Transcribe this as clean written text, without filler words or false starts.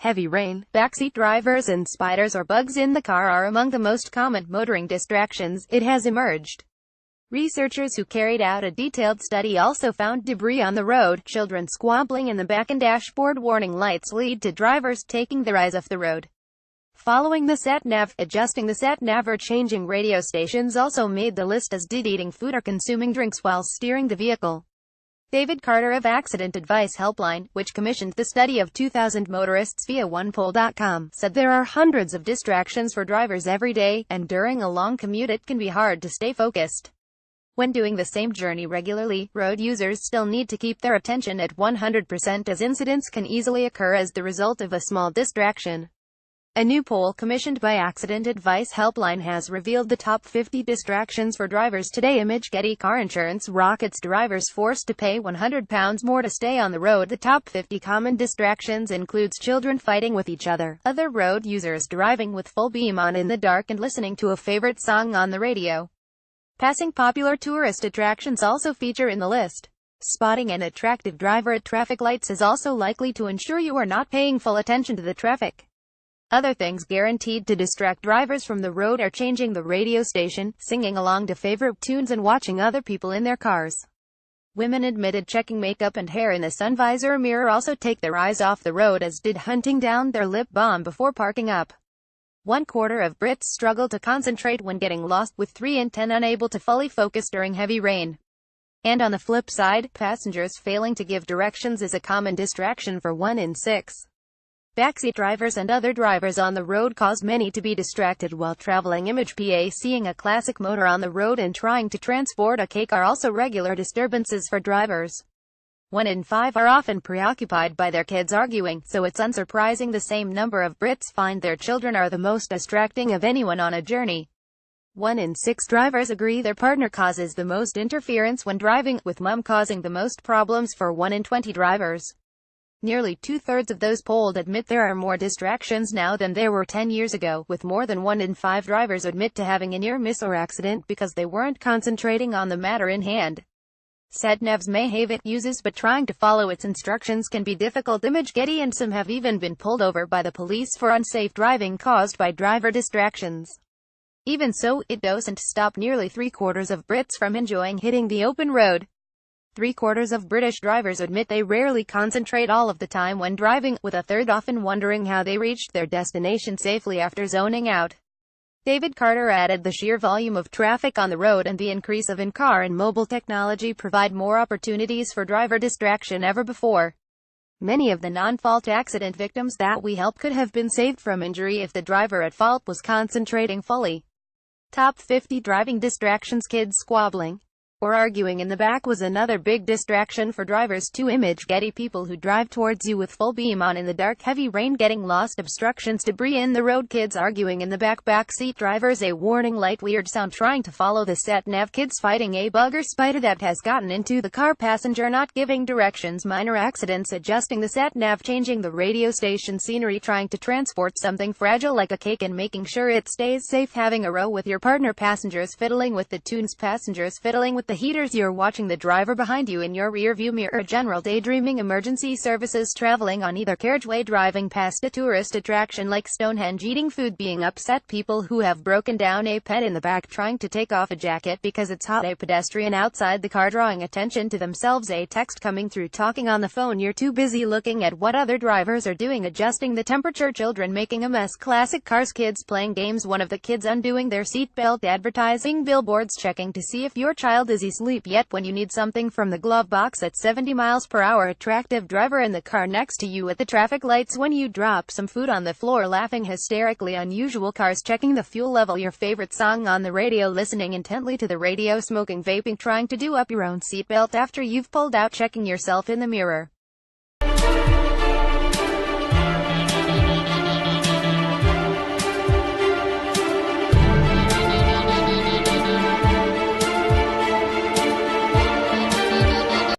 Heavy rain, backseat drivers and spiders or bugs in the car are among the most common motoring distractions, it has emerged. Researchers who carried out a detailed study also found debris on the road, children squabbling in the back, and dashboard warning lights lead to drivers taking their eyes off the road. Following the Sat-nav, adjusting the Sat-nav or changing radio stations also made the list, as did eating food or consuming drinks while steering the vehicle. David Carter of Accident Advice Helpline, which commissioned the study of 2,000 motorists via OnePoll.com, said there are hundreds of distractions for drivers every day, and during a long commute it can be hard to stay focused. When doing the same journey regularly, road users still need to keep their attention at 100%, as incidents can easily occur as the result of a small distraction. A new poll commissioned by Accident Advice Helpline has revealed the top 50 distractions for drivers today. Image Getty. Car insurance rockets, drivers forced to pay £100 more to stay on the road. The top 50 common distractions includes children fighting with each other, other road users driving with full beam on in the dark and listening to a favorite song on the radio. Passing popular tourist attractions also feature in the list. Spotting an attractive driver at traffic lights is also likely to ensure you are not paying full attention to the traffic. Other things guaranteed to distract drivers from the road are changing the radio station, singing along to favorite tunes, and watching other people in their cars. Women admitted checking makeup and hair in the sun visor mirror also take their eyes off the road, as did hunting down their lip balm before parking up. 1/4 of Brits struggle to concentrate when getting lost, with 3 in 10 unable to fully focus during heavy rain. And on the flip side, passengers failing to give directions is a common distraction for 1 in 6. Backseat drivers and other drivers on the road cause many to be distracted while traveling. Image PA. Seeing a classic motor on the road and trying to transport a cake are also regular disturbances for drivers. 1 in 5 are often preoccupied by their kids arguing, so it's unsurprising the same number of Brits find their children are the most distracting of anyone on a journey. 1 in 6 drivers agree their partner causes the most interference when driving, with mum causing the most problems for 1 in 20 drivers. Nearly 2/3 of those polled admit there are more distractions now than there were 10 years ago, with more than 1 in 5 drivers admit to having a near miss or accident because they weren't concentrating on the matter in hand. Sat-navs may have it uses, but trying to follow its instructions can be difficult. Image Getty. And some have even been pulled over by the police for unsafe driving caused by driver distractions. Even so, it doesn't stop nearly 3/4 of Brits from enjoying hitting the open road. 3/4 of British drivers admit they rarely concentrate all of the time when driving, with a third often wondering how they reached their destination safely after zoning out. David Carter added the sheer volume of traffic on the road and the increase of in-car and mobile technology provide more opportunities for driver distraction ever before. Many of the non-fault accident victims that we help could have been saved from injury if the driver at fault was concentrating fully. Top 50 driving distractions. Kids squabbling or arguing in the back was another big distraction for drivers too. Image Getty. People who drive towards you with full beam on in the dark, heavy rain, getting lost, obstructions, debris in the road, kids arguing in the backseat drivers, a warning light, weird sound trying to follow the sat-nav, kids fighting a bug or spider that has gotten into the car, passenger not giving directions, minor accidents, adjusting the sat-nav, changing the radio station, scenery, trying to transport something fragile like a cake and making sure it stays safe, having a row with your partner, passengers fiddling with the tunes, passengers fiddling with the heaters, you're watching the driver behind you in your rear view mirror, general daydreaming, emergency services, traveling on either carriageway, driving past a tourist attraction like Stonehenge, eating food, being upset, people who have broken down, a pet in the back trying to take off a jacket because it's hot, a pedestrian outside the car drawing attention to themselves, a text coming through, talking on the phone, you're too busy looking at what other drivers are doing, adjusting the temperature, children making a mess, classic cars, kids playing games, one of the kids undoing their seatbelt, advertising billboards, checking to see if your child is asleep yet when you need something from the glove box at 70 miles per hour, attractive driver in the car next to you at the traffic lights when you drop some food on the floor, laughing hysterically, unusual cars, checking the fuel level, your favorite song on the radio, listening intently to the radio, smoking, vaping, trying to do up your own seatbelt after you've pulled out, checking yourself in the mirror.